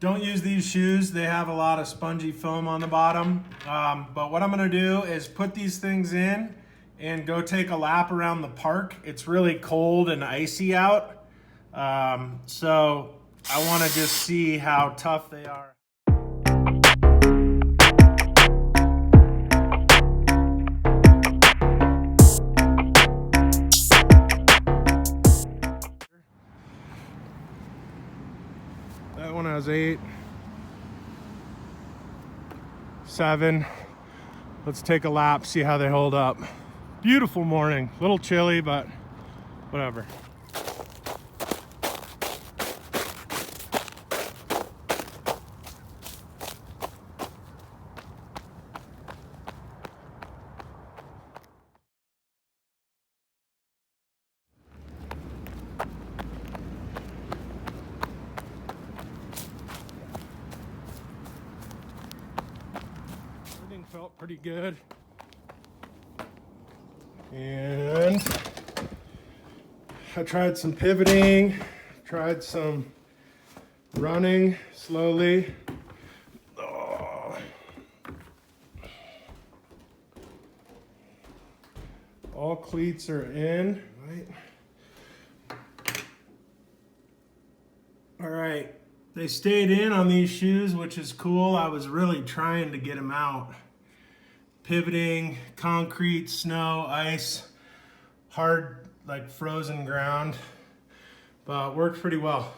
Don't use these shoes. They have a lot of spongy foam on the bottom. But what I'm gonna do is put these things in and go take a lap around the park. It's really cold and icy out. So I wanna just see how tough they are. That one has 8, 7. Let's take a lap, see how they hold up. Beautiful morning, a little chilly, but whatever. Everything felt pretty good. And I tried some pivoting, tried some running slowly. Oh. All cleats are in, right? All right, they stayed in on these shoes, which is cool. I was really trying to get them out. Pivoting, concrete, snow, ice, hard, like frozen ground, but worked pretty well.